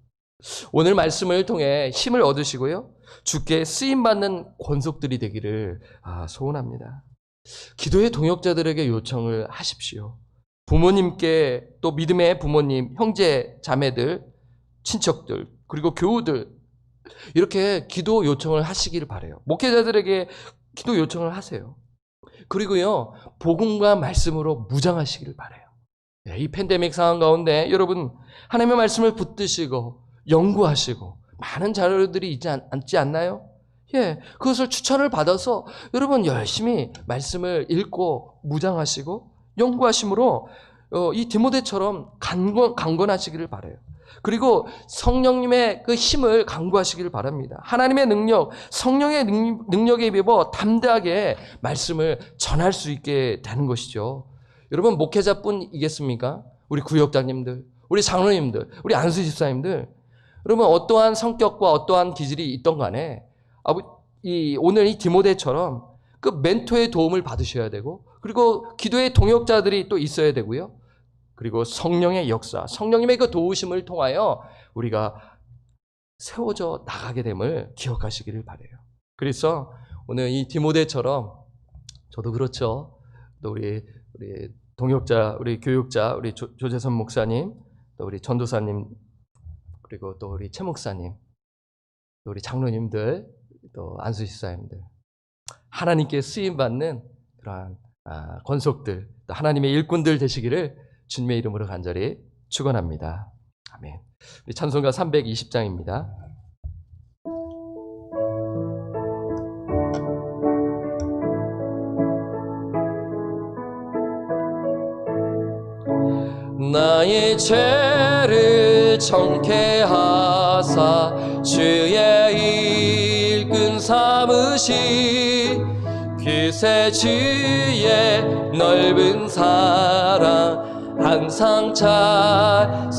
A: 오늘 말씀을 통해 힘을 얻으시고요. 주께 쓰임받는 권속들이 되기를 소원합니다. 기도의 동역자들에게 요청을 하십시오. 부모님께, 또 믿음의 부모님, 형제, 자매들, 친척들, 그리고 교우들, 이렇게 기도 요청을 하시기를 바라요. 목회자들에게 기도 요청을 하세요. 그리고요, 복음과 말씀으로 무장하시기를 바라요. 이 팬데믹 상황 가운데 여러분 하나님의 말씀을 붙드시고 연구하시고 많은 자료들이 있지 않지 않나요? 그것을 추천을 받아서 여러분 열심히 말씀을 읽고 무장하시고 연구하심으로 이 디모데처럼 강건하시기를 바라요. 그리고 성령님의 그 힘을 강구하시기를 바랍니다. 하나님의 능력, 성령의 능력에 입어 담대하게 말씀을 전할 수 있게 되는 것이죠. 여러분 목회자뿐이겠습니까? 우리 구역장님들, 우리 장로님들, 우리 안수 집사님들, 여러분 어떠한 성격과 어떠한 기질이 있던 간에 오늘 이 디모데처럼 그 멘토의 도움을 받으셔야 되고, 그리고 기도의 동역자들이 또 있어야 되고요. 그리고 성령의 역사, 성령님의 그 도우심을 통하여 우리가 세워져 나가게 됨을 기억하시기를 바라요. 그래서 오늘 이 디모데처럼 저도 그렇죠. 또 우리 동역자, 우리 교육자, 우리 조재선 목사님, 또 우리 전도사님, 그리고 또 우리 최 목사님, 또 우리 장로님들, 또 안수 집사님들, 하나님께 쓰임 받는 그러한 권속들, 또 하나님의 일꾼들 되시기를 주님의 이름으로 간절히 축원합니다. 아멘. 우리 찬송가 320장입니다. 나의 죄를 정케하사 주의 일꾼 삼으시 그새 주의 넓은 사랑 항상 찬송합니다.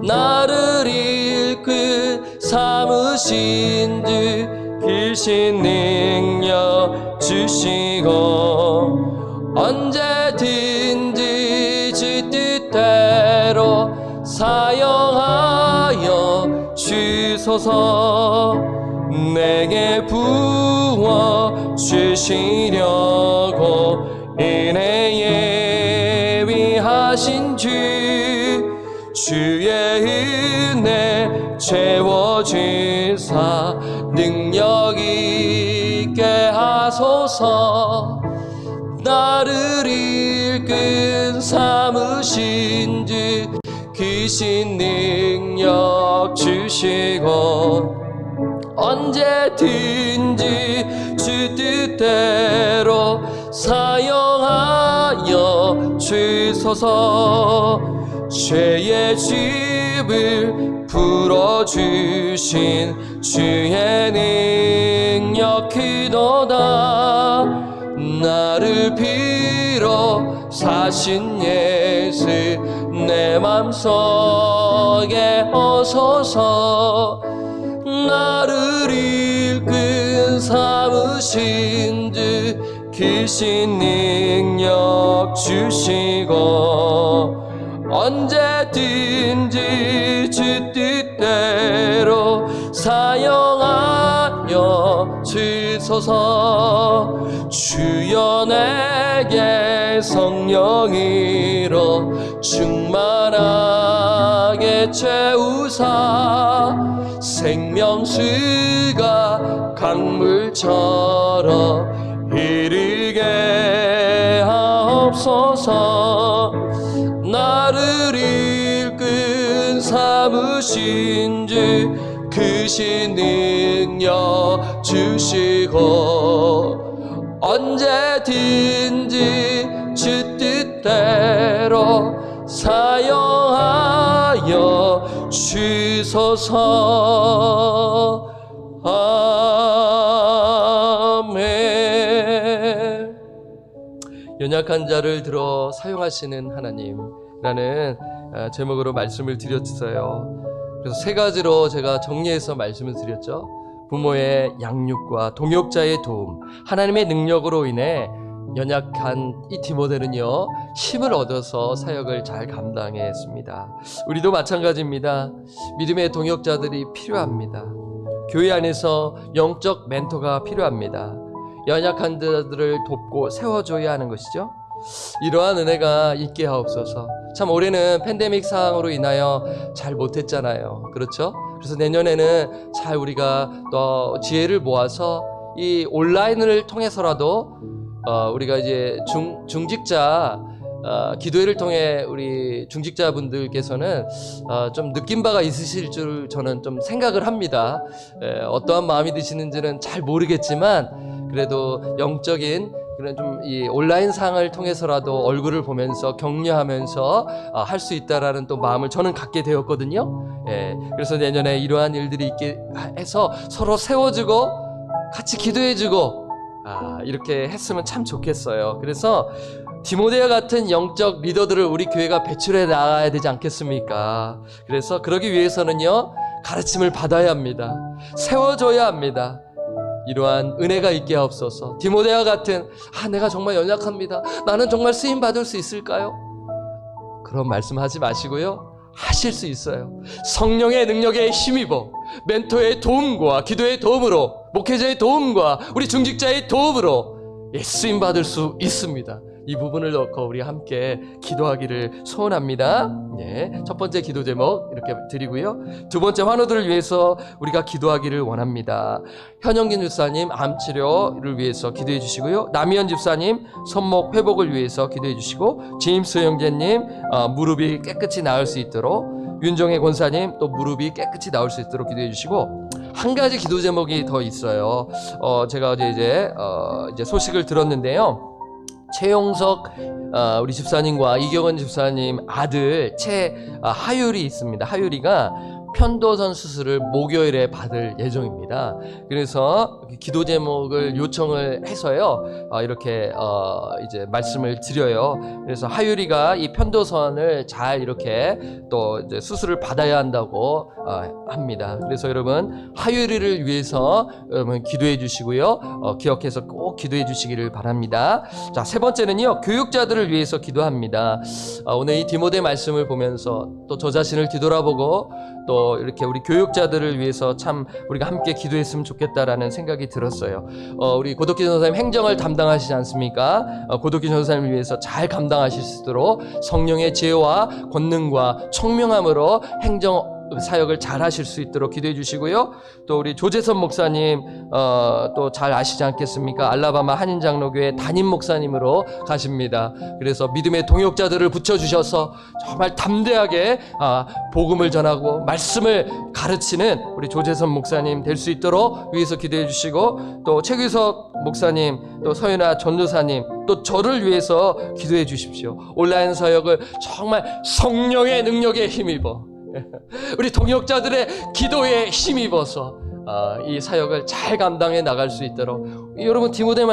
A: 나를 일꾼 삼으신 주 크신 능력 주시고 언제든지 주 뜻대로 사역 주소서. 내게 부어 주시려고 은혜 예비하신 주의 은혜 채워주사 능력 있게 하소서. 나를 이끈 삼으신 주 크신 능력 주시고 언제든지 주 뜻대로 사용하여 주소서. 죄의 짐을 풀어주신 주의 능력 크도다. 나를 빌어 사신 예수 내 맘속에 오소서. 나를 이끈 삼으신 주 크신 능력 주시고 언제든지 주 뜻대로 사용하여 주소서. 주여 내게 성령으로 충만하게 채우사 생명수가 강물처럼 흐르게 하옵소서. 나를 이끈 삼으신 주 크신 능력 주시고 언제든지 주 뜻대로 사용하여 주소서. 아멘. 연약한 자를 들어 사용하시는 하나님이라는 제목으로 말씀을 드렸어요. 그래서 세 가지로 제가 정리해서 말씀을 드렸죠. 부모의 양육과 동역자의 도움, 하나님의 능력으로 인해 연약한 이 디모데는요 힘을 얻어서 사역을 잘 감당했습니다. 우리도 마찬가지입니다. 믿음의 동역자들이 필요합니다. 교회 안에서 영적 멘토가 필요합니다. 연약한 자들을 돕고 세워줘야 하는 것이죠. 이러한 은혜가 있게 하옵소서. 참 올해는 팬데믹 상황으로 인하여 잘 못했잖아요. 그렇죠? 그래서 내년에는 잘 우리가 또 지혜를 모아서 이 온라인을 통해서라도 우리가 이제 중직자 기도회를 통해 우리 중직자분들께서는 좀 느낀 바가 있으실 줄 저는 좀 생각을 합니다. 어떠한 마음이 드시는지는 잘 모르겠지만 그래도 영적인 그런 좀 이 온라인 상을 통해서라도 얼굴을 보면서 격려하면서 할 수 있다라는 또 마음을 저는 갖게 되었거든요. 그래서 내년에 이러한 일들이 있게 해서 서로 세워주고 같이 기도해주고 이렇게 했으면 참 좋겠어요. 그래서 디모데와 같은 영적 리더들을 우리 교회가 배출해 나가야 되지 않겠습니까? 그래서 그러기 위해서는요 가르침을 받아야 합니다. 세워줘야 합니다. 이러한 은혜가 있게 하옵소서. 디모데와 같은 내가 정말 연약합니다. 나는 정말 쓰임 받을 수 있을까요? 그런 말씀하지 마시고요. 하실 수 있어요. 성령의 능력에 힘입어 멘토의 도움과 기도의 도움으로 목회자의 도움과 우리 중직자의 도움으로 쓰임 받을 수 있습니다. 이 부분을 넣고 우리 함께 기도하기를 소원합니다. 첫 번째 기도 제목 이렇게 드리고요. 두 번째 환우들을 위해서 우리가 기도하기를 원합니다. 현영긴 집사님 암 치료를 위해서 기도해 주시고요. 남희연 집사님 손목 회복을 위해서 기도해 주시고, 제임스 형제님 무릎이 깨끗이 나을 수 있도록, 윤종혜 권사님 또 무릎이 깨끗이 나올 수 있도록 기도해 주시고, 한 가지 기도 제목이 더 있어요. 제가 어제 이제 소식을 들었는데요. 최용석 우리 집사님과 이경원 집사님 아들 하율이 있습니다. 하율이가 편도선 수술을 목요일에 받을 예정입니다. 그래서 기도 제목을 요청을 해서요 이렇게 이제 말씀을 드려요. 그래서 하율이가 이 편도선을 잘 이렇게 또 이제 수술을 받아야 한다고 합니다. 그래서 여러분 하율이를 위해서 여러분 기도해 주시고요. 기억해서 꼭 기도해 주시기를 바랍니다. 자, 세 번째는요 교육자들을 위해서 기도합니다. 오늘 이 디모데 말씀을 보면서 또 저 자신을 뒤돌아보고 또 이렇게 우리 교육자들을 위해서 참 우리가 함께 기도했으면 좋겠다라는 생각이 들었어요. 우리 고덕기 전도사님 행정을 담당하시지 않습니까? 고덕기 전도사님을 위해서 잘 감당하실 수 있도록 성령의 지혜와 권능과 총명함으로 행정 사역을 잘 하실 수 있도록 기도해 주시고요. 또 우리 조재선 목사님 또 잘 아시지 않겠습니까? 알라바마 한인장로교회 담임 목사님으로 가십니다. 그래서 믿음의 동역자들을 붙여주셔서 정말 담대하게 복음을 전하고 말씀을 가르치는 우리 조재선 목사님 될 수 있도록 위해서 기도해 주시고, 또 최규석 목사님, 또 서윤아 전도사님, 또 저를 위해서 기도해 주십시오. 온라인 사역을 정말 성령의 능력에 힘입어 우리 동역자들의 기도에 힘입어서 이 사역을 잘 감당해 나갈 수 있도록, 여러분 디모데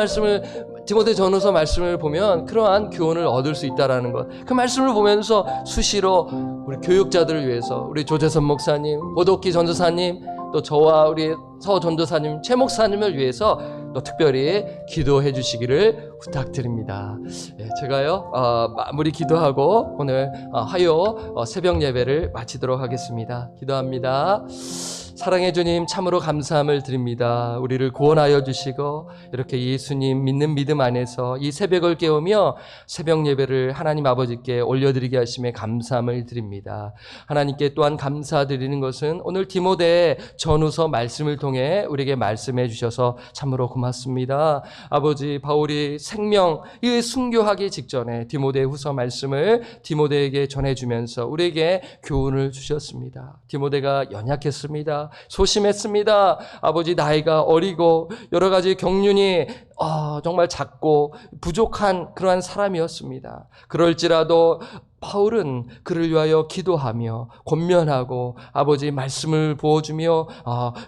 A: 전후서 말씀을 보면 그러한 교훈을 얻을 수 있다라는 것, 그 말씀을 보면서 수시로 우리 교육자들을 위해서 우리 조재선 목사님, 고덕기 전도사님, 또 저와 우리 서 전도사님, 최 목사님을 위해서 또 특별히 기도해 주시기를 부탁드립니다. 제가요 마무리 기도하고 오늘 화요 새벽 예배를 마치도록 하겠습니다. 기도합니다. 사랑해 주님, 참으로 감사함을 드립니다. 우리를 구원하여 주시고 이렇게 예수님 믿는 믿음 안에서 이 새벽을 깨우며 새벽 예배를 하나님 아버지께 올려드리게 하심에 감사함을 드립니다. 하나님께 또한 감사드리는 것은 오늘 디모데 전후서 말씀을 통해 우리에게 말씀해 주셔서 참으로 고맙습니다. 아버지, 바울이 생명 순교하기 직전에 디모데 후서 말씀을 디모데에게 전해주면서 우리에게 교훈을 주셨습니다. 디모데가 연약했습니다. 소심했습니다. 아버지, 나이가 어리고 여러 가지 경륜이 정말 작고 부족한 그러한 사람이었습니다. 그럴지라도 바울은 그를 위하여 기도하며 권면하고 아버지 말씀을 부어주며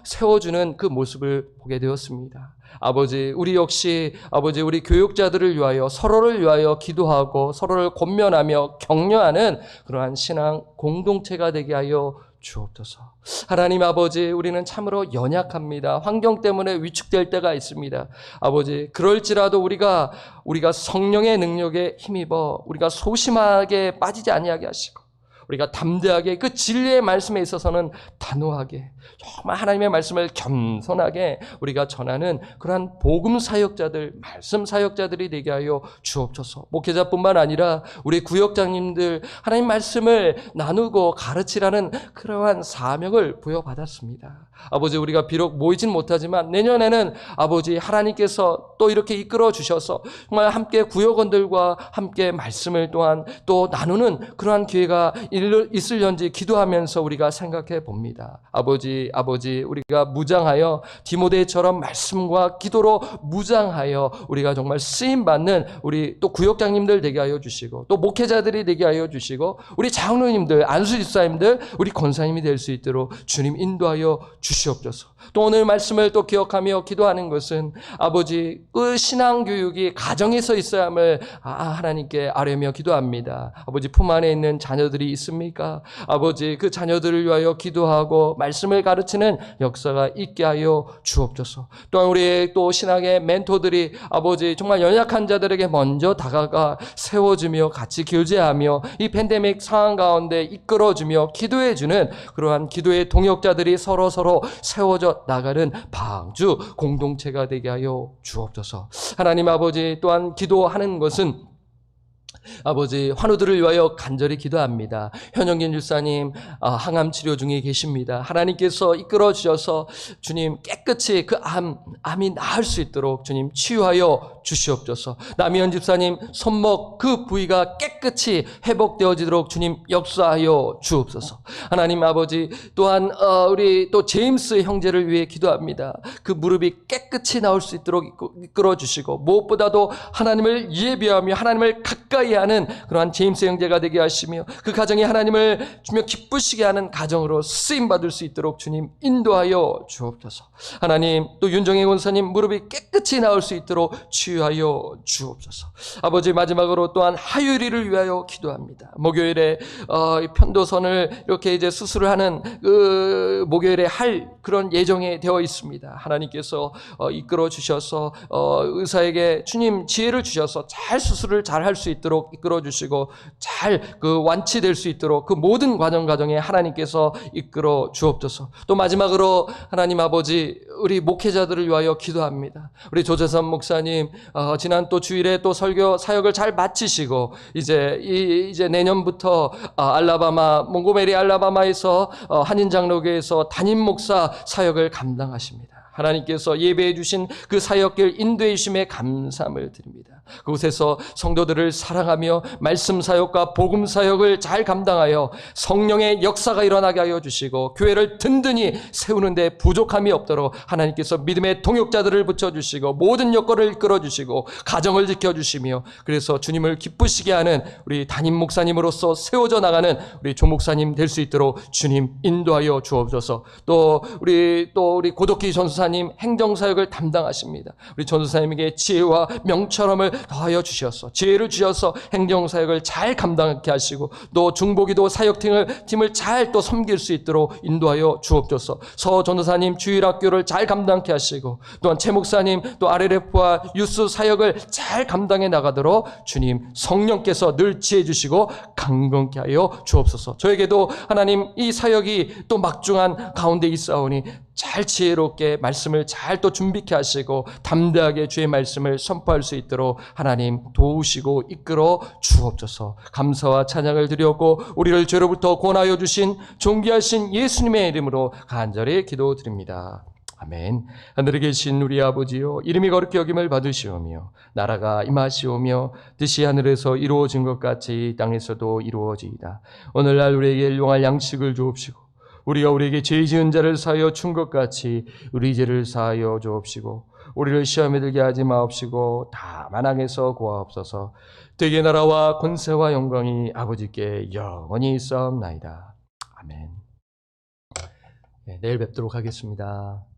A: 세워주는 그 모습을 보게 되었습니다. 아버지, 우리 역시 아버지 우리 교육자들을 위하여 서로를 위하여 기도하고 서로를 권면하며 격려하는 그러한 신앙 공동체가 되게 하여 주옵소서. 하나님 아버지, 우리는 참으로 연약합니다. 환경 때문에 위축될 때가 있습니다. 아버지, 그럴지라도 우리가 성령의 능력에 힘입어 우리가 소심하게 빠지지 아니하게 하시고 우리가 담대하게 그 진리의 말씀에 있어서는 단호하게 정말 하나님의 말씀을 겸손하게 우리가 전하는 그러한 복음 사역자들, 말씀 사역자들이 되게 하여 주옵소서. 목회자뿐만 아니라 우리 구역장님들 하나님 말씀을 나누고 가르치라는 그러한 사명을 부여받았습니다. 아버지, 우리가 비록 모이진 못하지만 내년에는 아버지 하나님께서 또 이렇게 이끌어 주셔서 정말 함께 구역원들과 함께 말씀을 또한 또 나누는 그러한 기회가 있을런지 기도하면서 우리가 생각해 봅니다. 아버지, 우리가 무장하여 디모데처럼 말씀과 기도로 무장하여 우리가 정말 쓰임받는 우리 또 구역장님들 되게 하여 주시고 또 목회자들이 되게 하여 주시고 우리 장로님들, 안수집사님들, 우리 권사님이 될 수 있도록 주님 인도하여 주시옵소서. 또 오늘 말씀을 또 기억하며 기도하는 것은 아버지, 그 신앙교육이 가정에서 있어야 함을 하나님께 아뢰며 기도합니다. 아버지, 품 안에 있는 자녀들이 있습니까? 아버지, 그 자녀들을 위하여 기도하고 말씀을 가르치는 역사가 있게 하여 주옵소서. 또한 우리의 또 신앙의 멘토들이 아버지 정말 연약한 자들에게 먼저 다가가 세워주며 같이 교제하며 이 팬데믹 상황 가운데 이끌어주며 기도해주는 그러한 기도의 동역자들이 서로 세워져 나가는 방주 공동체가 되게 하여 주옵소서. 하나님 아버지, 또한 기도하는 것은 아버지 환우들을 위하여 간절히 기도합니다. 현영진 집사님 항암 치료 중에 계십니다. 하나님께서 이끌어 주셔서 주님 깨끗이 그 암이 나을 수 있도록 주님 치유하여 주시옵소서. 남희연 집사님 손목 그 부위가 깨끗이 회복되어지도록 주님 역사하여 주옵소서. 하나님 아버지, 또한 우리 또 제임스 형제를 위해 기도합니다. 그 무릎이 깨끗이 나올 수 있도록 이끌어 주시고 무엇보다도 하나님을 예배하며 하나님을 가까이 하는 그러한 제임스 형제가 되게 하시며 그 가정이 하나님을 주며 기쁘시게 하는 가정으로 쓰임받을 수 있도록 주님 인도하여 주옵소서. 하나님, 또 윤정혜 권사님 무릎이 깨끗이 나올 수 있도록 치유하여 주옵소서. 아버지, 마지막으로 또한 하율이를 위하여 기도합니다. 목요일에 편도선을 이렇게 이제 수술을 하는 그 목요일에 할 그런 예정이 되어 있습니다. 하나님께서 이끌어 주셔서 의사에게 주님 지혜를 주셔서 잘 수술을 잘 할 수 있도록 있도록 이끌어 주시고 잘 그 완치될 수 있도록 그 모든 과정에 하나님께서 이끌어 주옵소서. 또 마지막으로 하나님 아버지, 우리 목회자들을 위하여 기도합니다. 우리 조재선 목사님 지난 또 주일에 또 설교 사역을 잘 마치시고 이제 내년부터 몽고메리 알라바마에서 한인 장로교에서 담임 목사 사역을 감당하십니다. 하나님께서 예배해 주신 그 사역길 인도해 주심에 감사함을 드립니다. 그곳에서 성도들을 사랑하며 말씀 사역과 복음 사역을 잘 감당하여 성령의 역사가 일어나게 하여 주시고 교회를 든든히 세우는 데 부족함이 없도록 하나님께서 믿음의 동역자들을 붙여주시고 모든 여건을 이끌어주시고 가정을 지켜주시며 그래서 주님을 기쁘시게 하는 우리 담임 목사님으로서 세워져 나가는 우리 조 목사님 될 수 있도록 주님 인도하여 주옵소서. 또 우리 고독기 전수사님 행정사역을 담당하십니다. 우리 전수사님에게 지혜와 명철함을 더하여 주셔서 지혜를 주셔서 행정사역을 잘 감당하게 하시고 또 중보기도 사역팀을 잘 또 섬길 수 있도록 인도하여 주옵소서. 서 전도사님 주일학교를 잘 감당케 하시고 또한 최 목사님 또 RLF와 유스 사역을 잘 감당해 나가도록 주님 성령께서 늘 지혜 주시고 강건케 하여 주옵소서. 저에게도 하나님 이 사역이 또 막중한 가운데 있사오니 잘 지혜롭게 말씀을 잘 또 준비케 하시고 담대하게 주의 말씀을 선포할 수 있도록 하나님 도우시고 이끌어 주옵소서. 감사와 찬양을 드렸고 우리를 죄로부터 구원하여 주신 존귀하신 예수님의 이름으로 간절히 기도드립니다. 아멘. 하늘에 계신 우리 아버지요, 이름이 거룩히 여김을 받으시오며 나라가 임하시오며 뜻이 하늘에서 이루어진 것 같이 땅에서도 이루어지이다. 오늘날 우리에게 일용할 양식을 주옵시고 우리가 우리에게 죄 지은 자를 사하여 준 것 같이 우리 죄를 사하여 주옵시고 우리를 시험에 들게 하지 마옵시고 다만 악에서 구하옵소서. 되게 나라와 권세와 영광이 아버지께 영원히 있사옵나이다. 아멘. 네, 내일 뵙도록 하겠습니다.